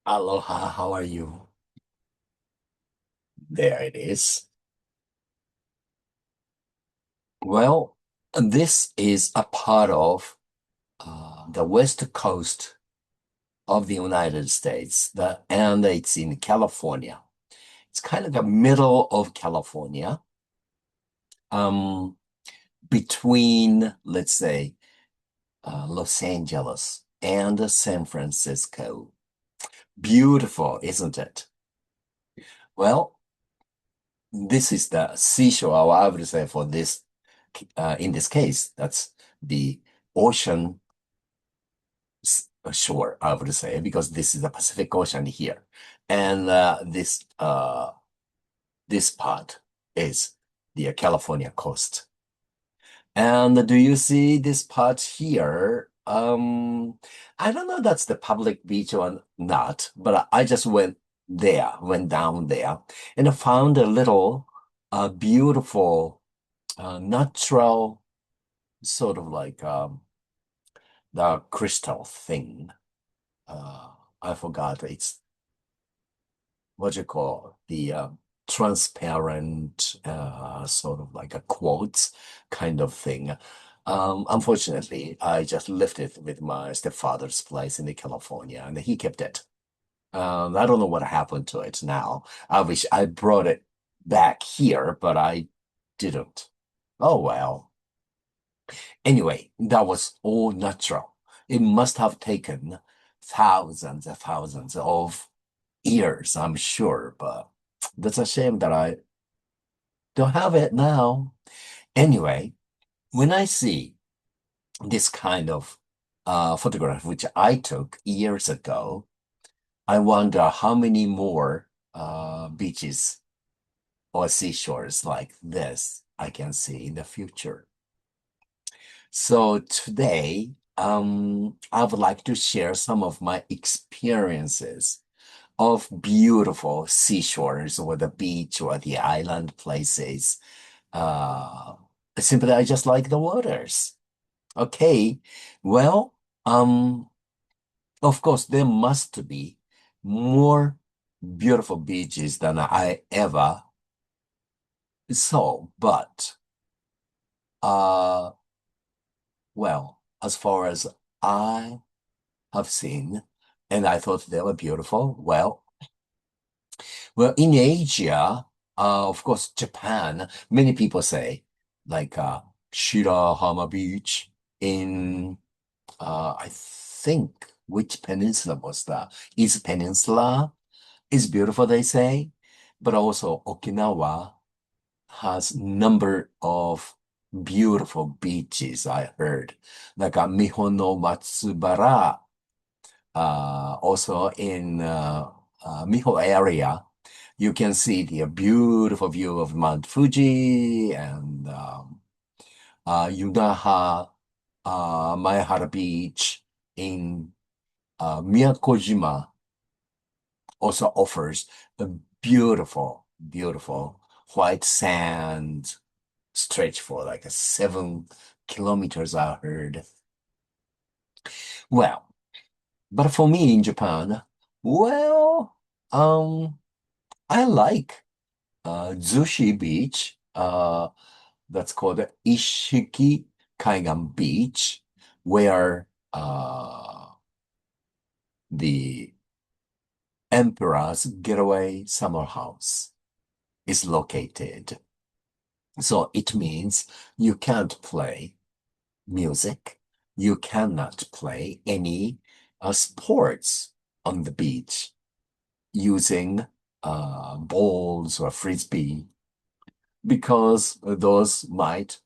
Aloha, how are you? There it is. Well, this is a part of the west coast of the United States, and it's in California. It's kind of the middle of California, um, between, let's say, Los Angeles and San Francisco. Beautiful, isn't it? Well, this is the seashore, I would say, for this, in this case, that's the ocean shore, I would say, because this is the Pacific Ocean here. And this part is the California coast. And do you see this part here? I don't know that's the public beach or not, but I just went down there, and I found a little beautiful natural sort of like the crystal thing. Uh, I forgot it's what you call the transparent sort of like a quartz kind of thing. Unfortunately, I just left it with my stepfather's place in the California, and he kept it. I don't know what happened to it now. I wish I brought it back here, but I didn't. Oh well. Anyway, that was all natural. It must have taken thousands and thousands of years, I'm sure, but that's a shame that I don't have it now. Anyway, when I see this kind of photograph, which I took years ago, I wonder how many more beaches or seashores like this I can see in the future. So today, I would like to share some of my experiences of beautiful seashores or the beach or the island places. Uh, Simply, I just like the waters. Okay, well, of course, there must be more beautiful beaches than I ever saw, but uh, well, as far as I have seen, and I thought they were beautiful. Well, in Asia, of course, Japan, many people say, like Shirahama Beach in, I think, which peninsula was that? East Peninsula is beautiful, they say, but also Okinawa has number of beautiful beaches, I heard, like Mihono Matsubara, also in Miho area, you can see the beautiful view of Mount Fuji and Yunaha Maehara Beach in Miyakojima also offers a beautiful, beautiful white sand stretch for like 7 kilometers, I heard. Well, but for me in Japan, well, I like Zushi Beach. That's called Ishiki Kaigan Beach, where the Emperor's Getaway Summer House is located. So it means you can't play music. You cannot play any sports on the beach using balls or frisbee because those might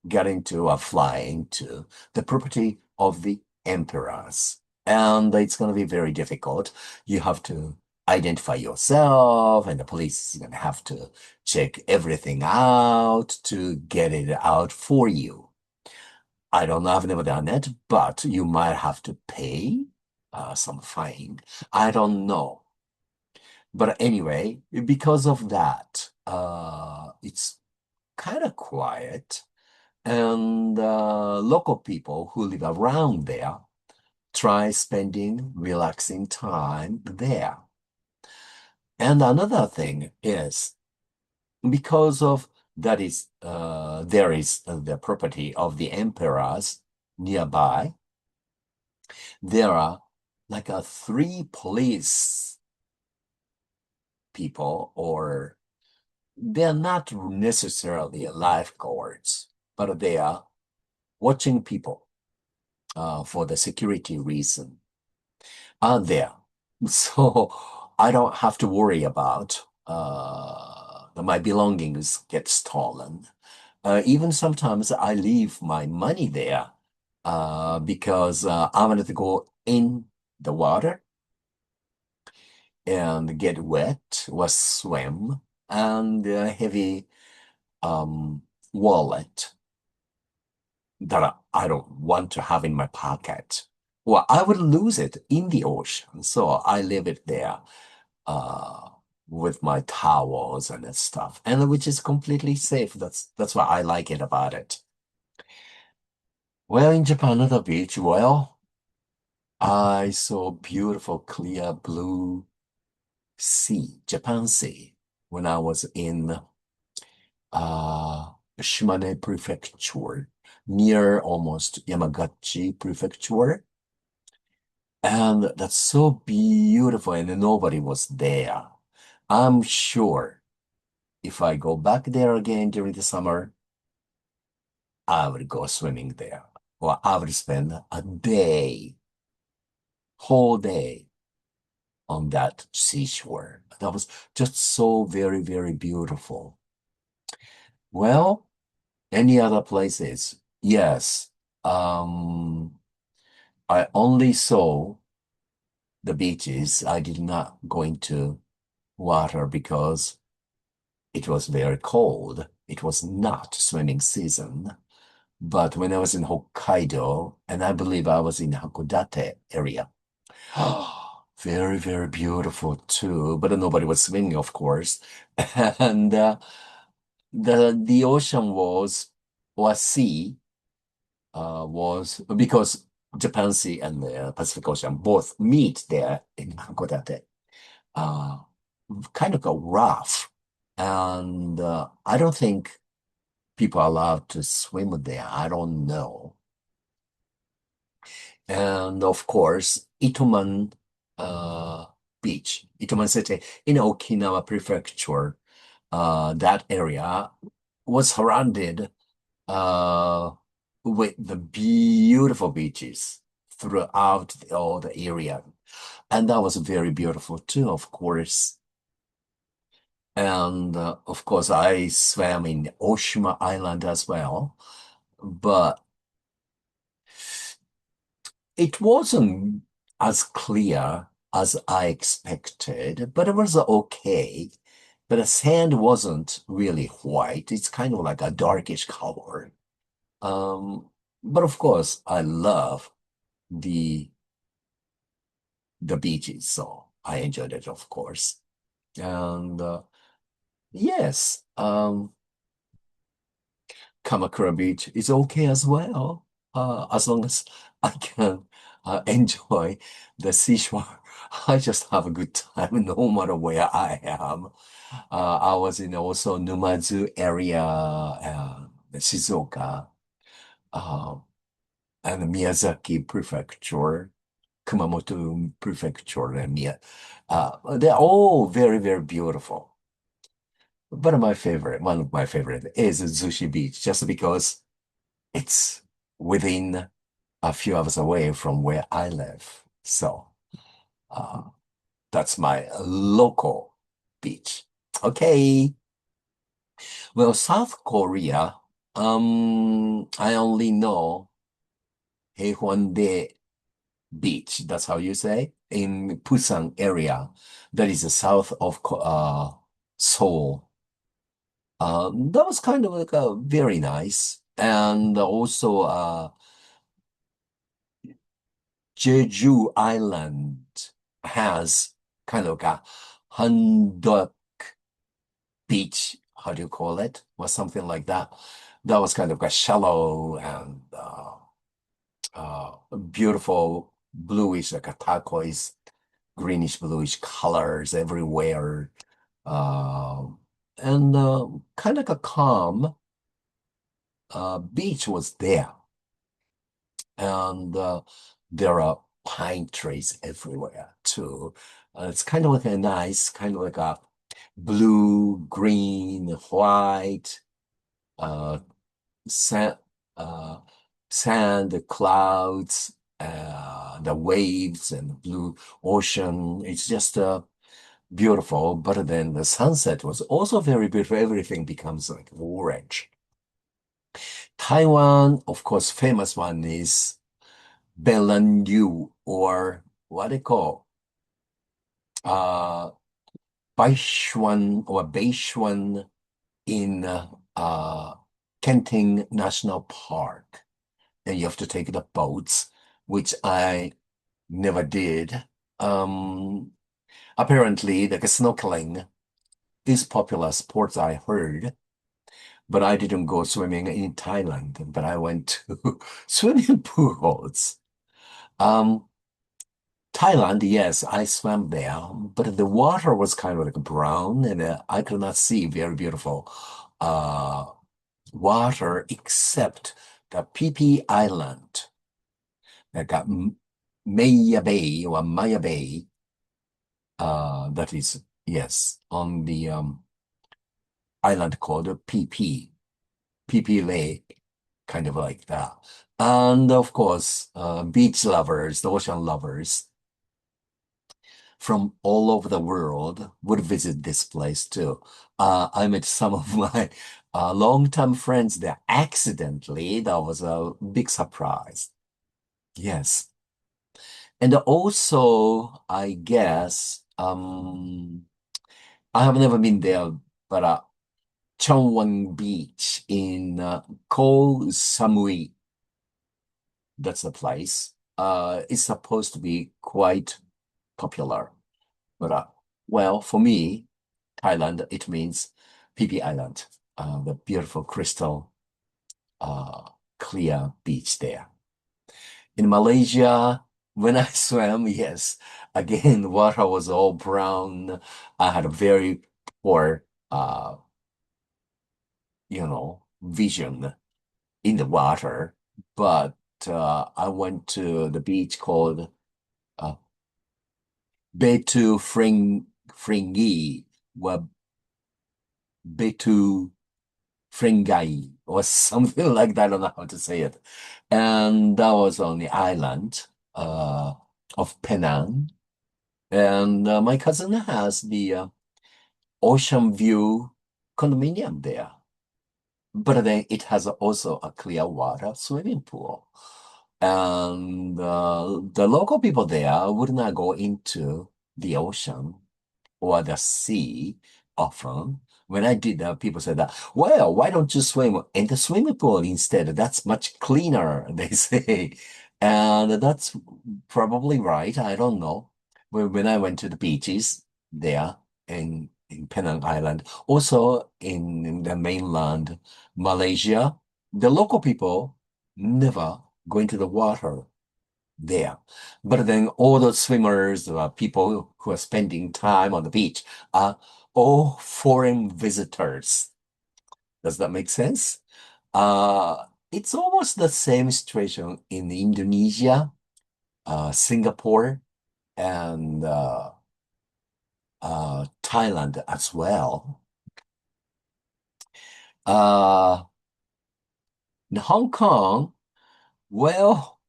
get into a flying to the property of the emperors. And it's going to be very difficult. You have to identify yourself, and the police is going to have to check everything out to get it out for you. I don't know, I've never done it, but you might have to pay some fine. I don't know. But anyway, because of that, it's kind of quiet. And local people who live around there try spending relaxing time there. And another thing is because of that is there is the property of the emperors nearby. There are like a three police people, or they're not necessarily lifeguards, but they are watching people for the security reason are there. So I don't have to worry about my belongings get stolen. Even sometimes I leave my money there because I wanted to go in the water and get wet or swim, and a heavy um, wallet that I don't want to have in my pocket. Well, I would lose it in the ocean, so I leave it there uh, with my towels and that stuff, and which is completely safe. That's why I like it about it. Well, in Japan, another beach. Well, I saw beautiful, clear blue sea, Japan Sea, when I was in uh, Shimane Prefecture, near almost Yamagachi Prefecture. And that's so beautiful, and nobody was there. I'm sure if I go back there again during the summer, I would go swimming there. Or I would spend a day, whole day on that seashore. That was just so very, very beautiful. Well, any other places? Yes. Um, I only saw the beaches. I did not go into water because it was very cold. It was not swimming season. But when I was in Hokkaido, and I believe I was in Hakodate area, very, very beautiful too. But nobody was swimming, of course. And the ocean was, or sea, was because Japan Sea and the Pacific Ocean both meet there in Hakodate. Uh, Kind of a rough, and I don't think people are allowed to swim there. I don't know. And of course, Itoman Beach, Itoman City in Okinawa Prefecture, that area was surrounded uh, with the beautiful beaches throughout all the area. And that was very beautiful too, of course. And of course, I swam in Oshima Island as well, but it wasn't as clear as I expected, but it was okay. But the sand wasn't really white. It's kind of like a darkish color. Um, but of course, I love the the beaches, so I enjoyed it, of course. And yes, Kamakura Beach is okay as well, as long as I can enjoy the seashore. I just have a good time no matter where I am. I was in also Numazu area, Shizuoka, uh, and Miyazaki Prefecture, Kumamoto Prefecture, and they're all very, very beautiful. But one of my favorite is Zushi Beach, just because it's within a few hours away from where I live. So uh, that's my local beach. Okay. Well, South Korea, I only know Haewondae Beach. That's how you say in Busan area. That is the south of Seoul. That was kind of like a very nice, and also Jeju Island has kind of like a Handok beach. How do you call it? Or something like that. That was kind of a shallow and beautiful bluish, like a turquoise, greenish bluish colors everywhere. Uh, and kind of like a calm beach was there. And there are pine trees everywhere too. It's kind of like a nice, kind of like a blue, green, white, uh, sand, uh, sand, clouds, the waves and the blue ocean. It's just beautiful. But then the sunset was also very beautiful. Everything becomes like orange. Taiwan, of course, famous one is Belanyu, or what they call uh Baishuan or Beishuan in Kenting National Park. And you have to take the boats, which I never did. Um Apparently the snorkeling is popular sports, I heard, but I didn't go swimming in Thailand, but I went to swimming pools. Um Thailand, yes, I swam there, but the water was kind of like brown and I could not see very beautiful uh, water except the Phi Phi Island, like Maya Bay or Maya Bay. That is, yes, on the island called Phi Phi, Phi Phi Lake, kind of like that. And of course, beach lovers, the ocean lovers from all over the world would visit this place too. I met some of my long-time friends there accidentally. That was a big surprise. Yes. And also, I guess, I have never been there, but Chongwon Beach in Koh Samui, that's the place, is supposed to be quite popular. But well, for me, Thailand, it means Phi Phi Island, the beautiful crystal uh, clear beach there. In Malaysia, when I swam, yes, again, water was all brown. I had a very poor, vision in the water. But I went to the beach called uh, Betu Fringi, well, Betu Fringai or something like that. I don't know how to say it. And that was on the island of Penang. And my cousin has the ocean view condominium there. But then it has also a clear water swimming pool. And the local people there would not go into the ocean or the sea often. When I did that, people said that, well, why don't you swim in the swimming pool instead? That's much cleaner, they say. And that's probably right. I don't know. When I went to the beaches there in Penang Island, also in the mainland Malaysia, the local people never go into the water there. But then all the swimmers, people who are spending time on the beach are all foreign visitors. Does that make sense? It's almost the same situation in Indonesia, Singapore, and Thailand as well. Uh, in Hong Kong, well,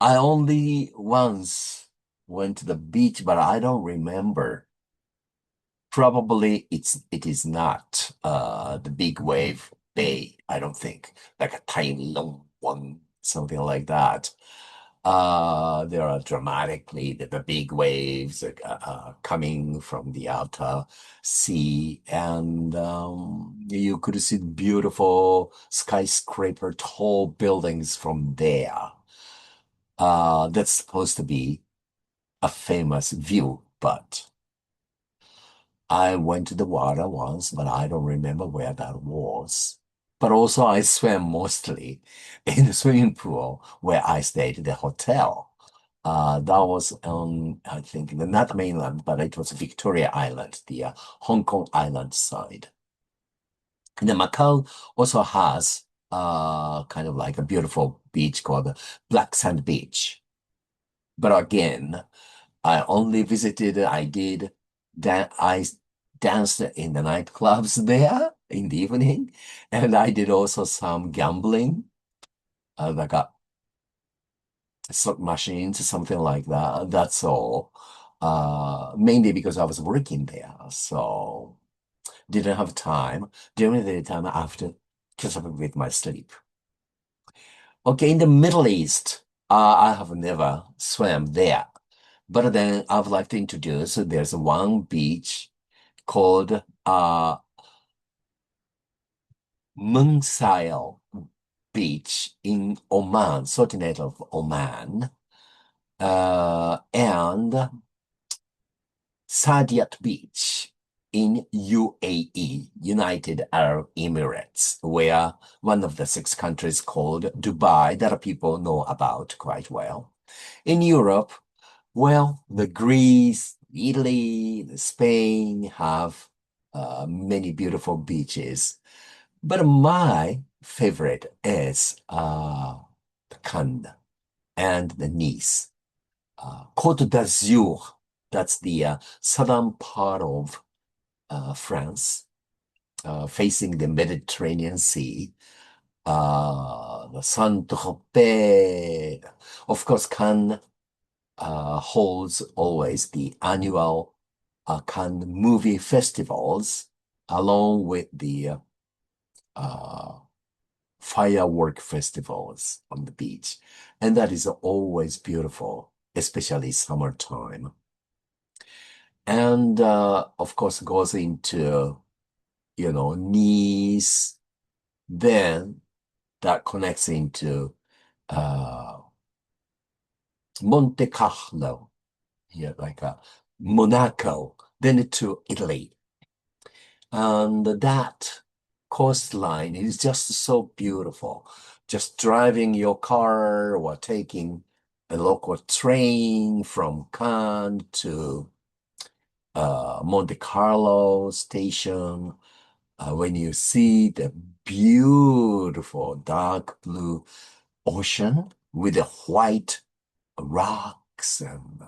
I only once went to the beach, but I don't remember. Probably it is not the big wave bay, I don't think. Like a tiny long one, something like that. There are dramatically the big waves coming from the outer sea, and you could see beautiful skyscraper tall buildings from there. That's supposed to be a famous view, but I went to the water once, but I don't remember where that was. But also I swam mostly in the swimming pool where I stayed at the hotel. That was on, I think, not mainland, but it was Victoria Island, the Hong Kong Island side. And then Macau also has kind of like a beautiful beach called Black Sand Beach. But again, I only visited, I did that, I danced in the nightclubs there in the evening, and I did also some gambling, like a slot machines, something like that. That's all. Mainly because I was working there, so didn't have time during the time after catch up with my sleep. Okay, in the Middle East, I have never swam there. But then I would like to introduce there's one beach called Munsail Beach in Oman, Sultanate of Oman, and Saadiyat Beach in UAE, United Arab Emirates, where one of the six countries called Dubai that people know about quite well. In Europe, well, the Greece, Italy, the Spain have many beautiful beaches, but my favorite is Cannes and the Nice. Côte d'Azur, that's the southern part of France, facing the Mediterranean Sea. The Saint-Tropez, of course, Cannes holds always the annual Cannes movie festivals along with the uh, firework festivals on the beach. And that is always beautiful, especially summertime. And of course, goes into, Nice, then that connects into uh, Monte Carlo, yeah, like Monaco, then to Italy. And that coastline is just so beautiful. Just driving your car or taking a local train from Cannes to Monte Carlo station, when you see the beautiful dark blue ocean with the white rocks and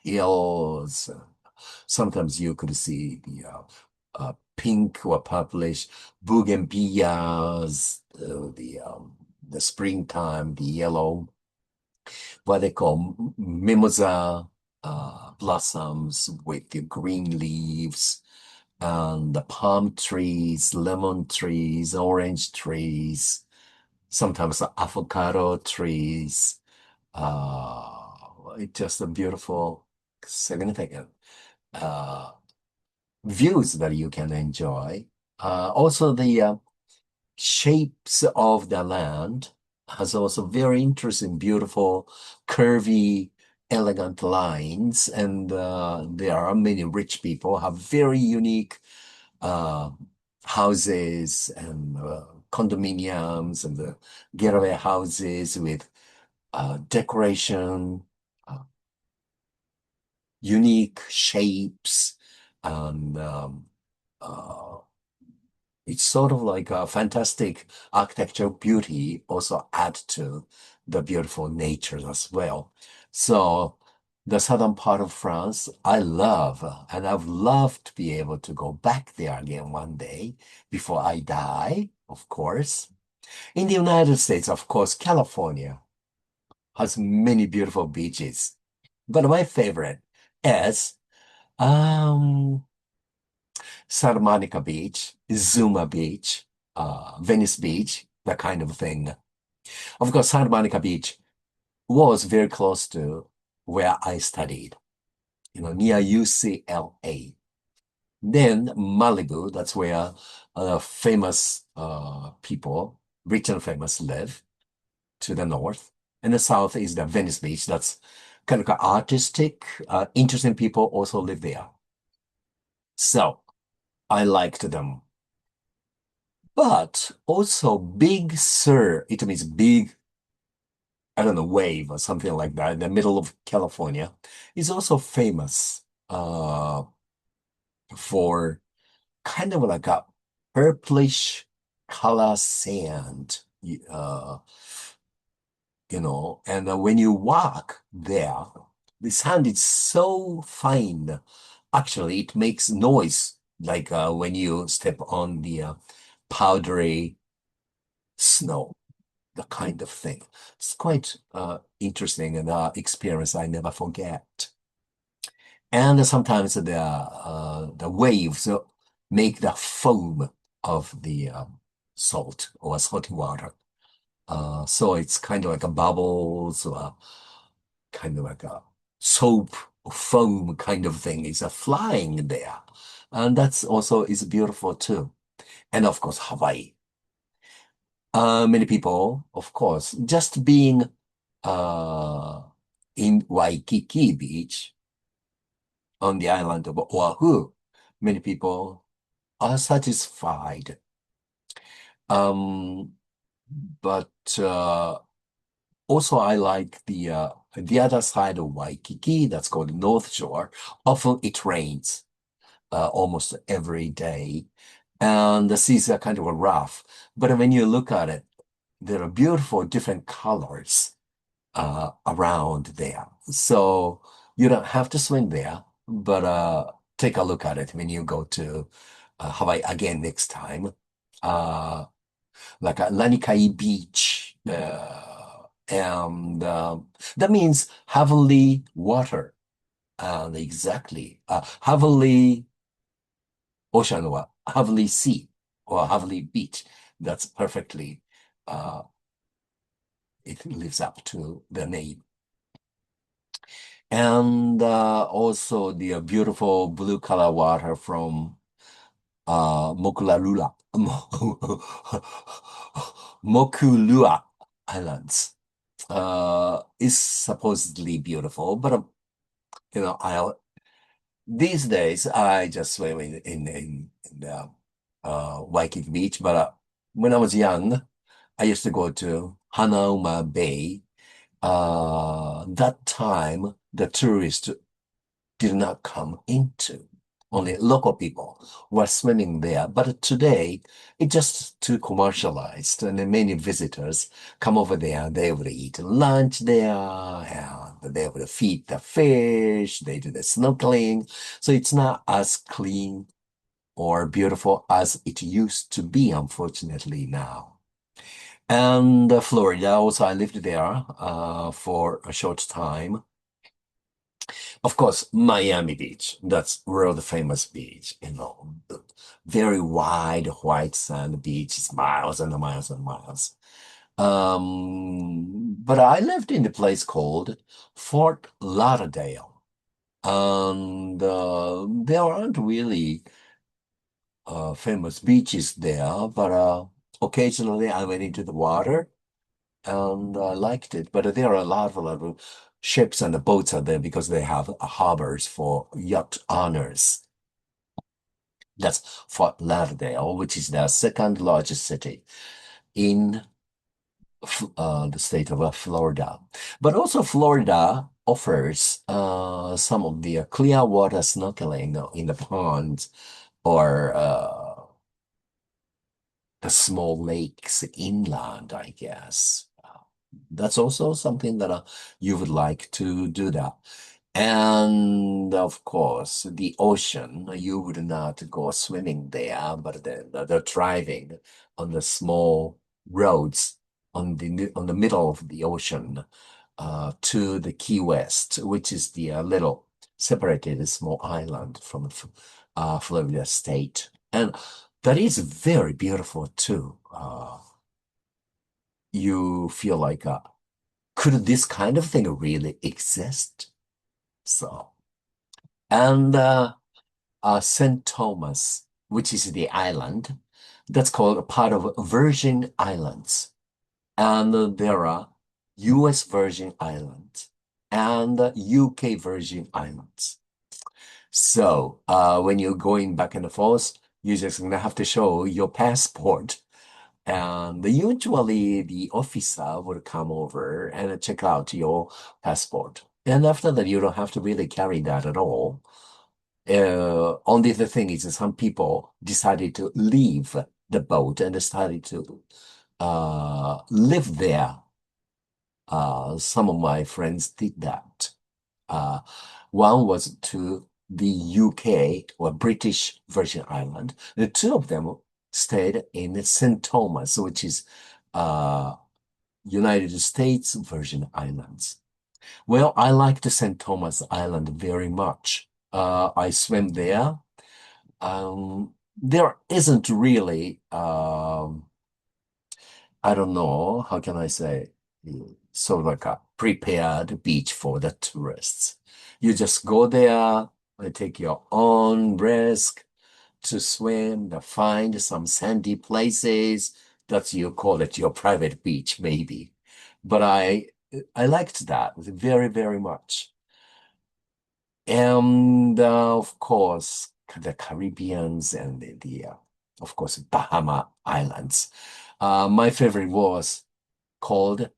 hills. Sometimes you could see the pink or purplish bougainvilleas, the springtime, the yellow, what they call mimosa blossoms with the green leaves, and the palm trees, lemon trees, orange trees, sometimes the avocado trees. It's just a beautiful, significant uh, views that you can enjoy. Also, the shapes of the land has also very interesting, beautiful, curvy, elegant lines, and there are many rich people have very unique uh, houses and condominiums and the getaway houses with decoration, uh, unique shapes, and uh, it's sort of like a fantastic architectural beauty also add to the beautiful nature as well. So the southern part of France, I love, and I've loved to be able to go back there again one day before I die, of course. In the United States, of course, California has many beautiful beaches, but my favorite is um Santa Monica Beach, Zuma Beach, Venice Beach, that kind of thing. Of course, Santa Monica Beach was very close to where I studied, near UCLA. Then Malibu, that's where famous people, rich and famous, live to the north. And the south is the Venice Beach. That's kind of artistic, interesting people also live there. So I liked them But also Big Sur, it means big, I don't know, wave or something like that in the middle of California, is also famous for kind of like a purplish color sand. And when you walk there, the sand is so fine. Actually, it makes noise like when you step on the powdery snow, the kind of thing. It's quite interesting and experience I never forget. And sometimes the waves make the foam of the salt or salty water. So it's kind of like a bubbles or kind of like a soap foam kind of thing is flying there. And that's also is beautiful too. And of course, Hawaii. Many people, of course, just being uh, in Waikiki Beach on the island of Oahu, many people are satisfied. Um, but also I like the other side of Waikiki, that's called North Shore. Often it rains almost every day, and the seas are kind of rough. But when you look at it, there are beautiful different colors around there. So you don't have to swim there, but take a look at it when you go to Hawaii again next time. Uh, like a Lanikai Beach. And that means heavenly water. And exactly. Heavenly ocean or heavenly sea or heavenly beach. That's perfectly, uh, it lives up to the name. And also the beautiful blue color water from Mokularula, Mokulua Islands is supposedly beautiful, but I these days I just swim in the Waikiki Beach. But when I was young, I used to go to Hanauma Bay. That time the tourists did not come into. Only local people were swimming there. But today, it's just too commercialized, and then many visitors come over there. They would eat lunch there, and they would feed the fish. They do the snorkeling. So it's not as clean or beautiful as it used to be, unfortunately, now. And Florida, also, I lived there for a short time. Of course, Miami Beach. That's world famous beach, very wide white sand beach, miles and miles and miles. But I lived in a place called Fort Lauderdale. And there aren't really famous beaches there, but occasionally I went into the water and I liked it. But there are a lot of ships and the boats are there because they have harbors for yacht owners. That's Fort Lauderdale, which is the second largest city in the state of Florida. But also Florida offers some of the clear water snorkeling in the ponds or the small lakes inland, I guess. That's also something that you would like to do that. And of course, the ocean, you would not go swimming there, but then the driving on the small roads on the middle of the ocean to the Key West, which is the little separated small island from Florida State. And that is very beautiful too. You feel like, could this kind of thing really exist? So, and St. Thomas, which is the island, that's called a part of Virgin Islands. And there are US Virgin Islands and UK Virgin Islands. So when you're going back and forth, you're just gonna have to show your passport And usually the officer would come over and check out your passport. And after that, you don't have to really carry that at all. Only the thing is, some people decided to leave the boat and decided to live there. Some of my friends did that. Uh, One was to the UK or British Virgin Island. The two of them stayed in St. Thomas, which is uh, United States Virgin Islands. Well, I liked St. Thomas Island very much. I swam there. There isn't really, I don't know, how can I say, sort of like a prepared beach for the tourists. You just go there and take your own risk to swim, to find some sandy places. That you call it your private beach, maybe. But I liked that very, very much. And of course, the Caribbeans and of course, Bahama Islands. My favorite was called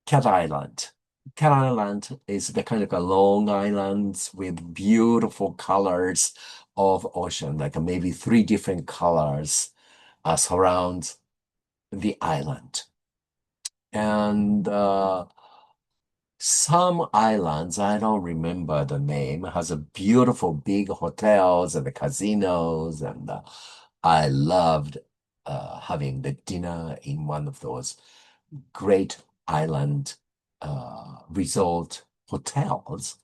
Cat Island. Cat Island is the kind of a long islands with beautiful colors of ocean, like maybe three different colors surround the island. And some islands, I don't remember the name, has a beautiful big hotels and the casinos, and I loved having the dinner in one of those great island resort hotels,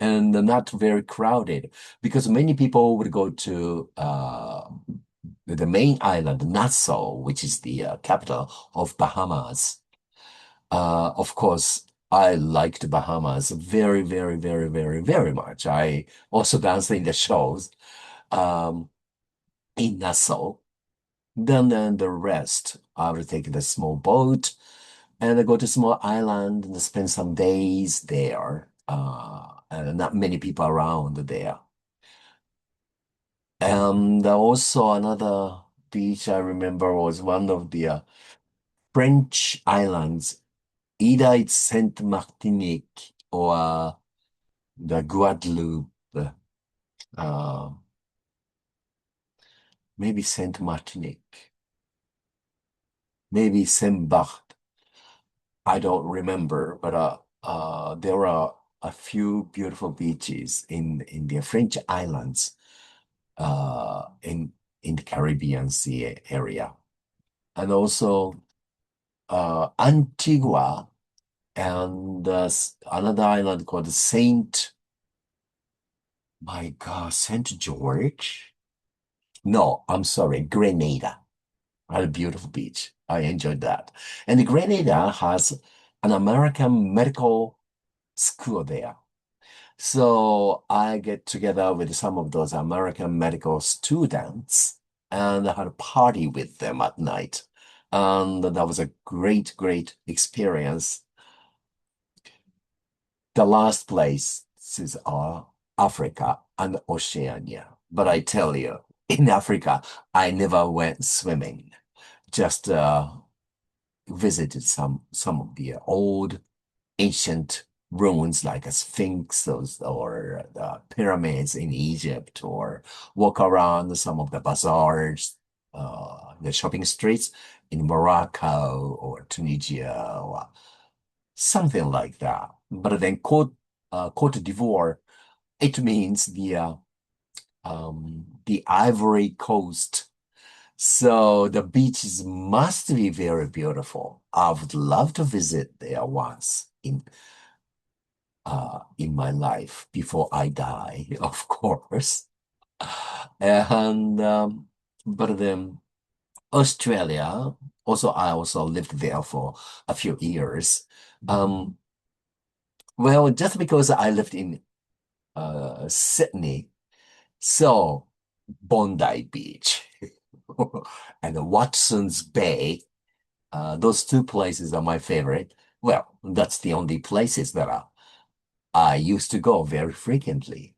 and not very crowded because many people would go to the main island, Nassau, which is the capital of Bahamas. Of course, I liked Bahamas very, very, very, very, very much. I also danced in the shows um, in Nassau. Then the rest, I would take the small boat and I go to small island and spend some days there. And not many people around there. And also another beach I remember was one of the French islands. Either it's Saint Martinique or the Guadeloupe, uh, maybe Saint Martinique, maybe Saint Barth. I don't remember, but there are a few beautiful beaches in the French islands in the Caribbean Sea area, and also Antigua and another island called my God, Saint George. No, I'm sorry, Grenada. Had a beautiful beach. I enjoyed that. And Grenada has an American medical school there. So I get together with some of those American medical students and I had a party with them at night. And that was a great, great experience. The last place is Africa and Oceania. But I tell you, in Africa, I never went swimming. Just visited some of the old ancient ruins like a Sphinx or the pyramids in Egypt, or walk around some of the bazaars, the shopping streets in Morocco or Tunisia or something like that. But then Côte d'Ivoire, it means the Ivory Coast. So the beaches must be very beautiful. I would love to visit there once in my life before I die, of course. And but then Australia, also I also lived there for a few years. Um, well, just because I lived in Sydney, so Bondi Beach and Watson's Bay. Those two places are my favorite. Well, that's the only places that I used to go very frequently.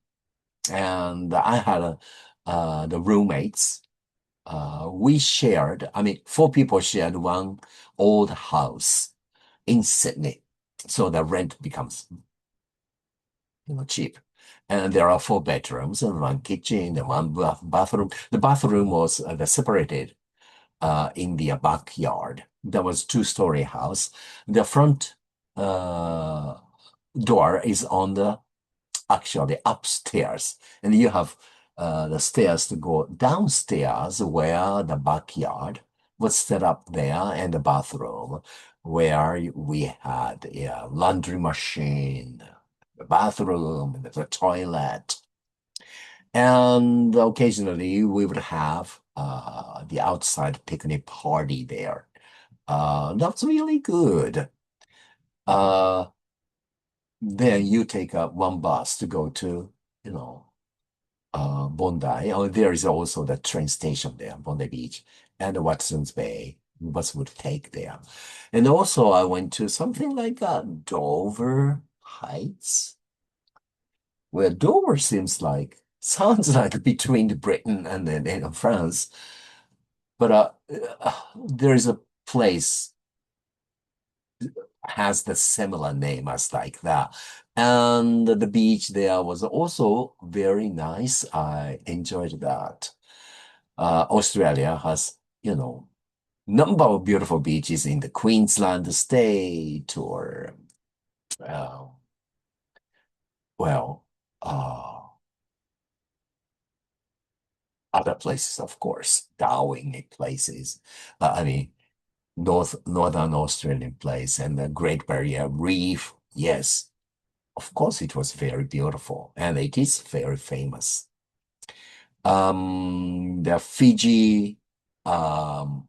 And I had the roommates. we shared, I mean, four people shared one old house in Sydney. So the rent becomes, cheap. And there are four bedrooms and one kitchen and one bathroom. The bathroom was separated in the backyard. That was two-story house. The front uh, door is on the actually upstairs, and you have the stairs to go downstairs where the backyard was set up there and the bathroom where we had a laundry machine, the bathroom, the toilet, and occasionally we would have the outside picnic party there. That's really good. Uh, then you take one bus to go to, you know, Bondi. Oh, there is also the train station there, Bondi Beach, and Watson's Bay. Bus would take there. And also I went to something like Dover Heights, where Dover sounds like between Britain and then France. But there is a place has the similar name as like that. And the beach there was also very nice. I enjoyed that. Australia has, number of beautiful beaches in the Queensland state or, uh, well, other places, of course, Darwin places. I mean, Northern Australian place and the Great Barrier Reef. Yes, of course, it was very beautiful and it is very famous. The Fiji, um,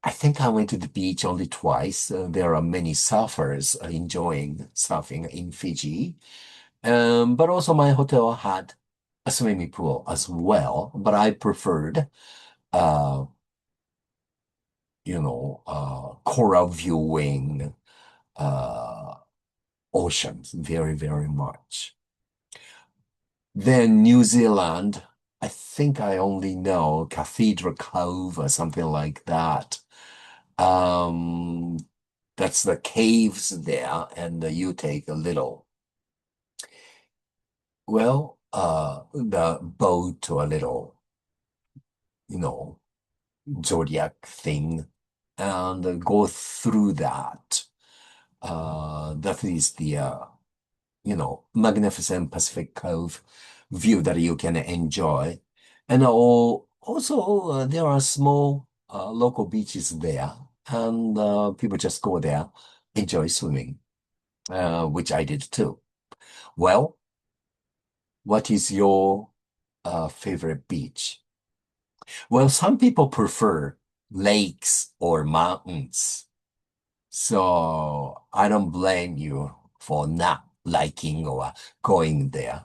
I think I went to the beach only twice. There are many surfers enjoying surfing in Fiji. But also my hotel had a swimming pool as well, but I preferred, uh, coral viewing, uh, oceans very, very much. Then New Zealand, I think I only know Cathedral Cove or something like that. Um, that's the caves there, and you take a little, the boat or a little, you know, zodiac thing, and go through that. That is the magnificent Pacific Cove view that you can enjoy. And also, there are small local beaches there, and people just go there, enjoy swimming, which I did too. Well, what is your favorite beach? Well, some people prefer lakes or mountains. So I don't blame you for not liking or going there.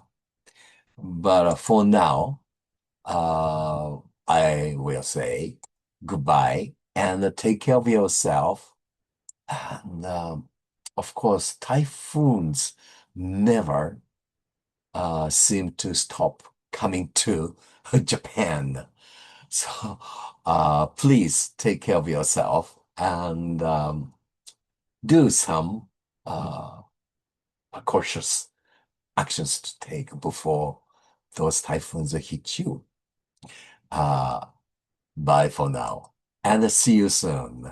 But for now, I will say goodbye and take care of yourself. And of course, typhoons never seem to stop coming to Japan. So please take care of yourself and do some uh, cautious actions to take before those typhoons hit you. Uh, Bye for now, and see you soon.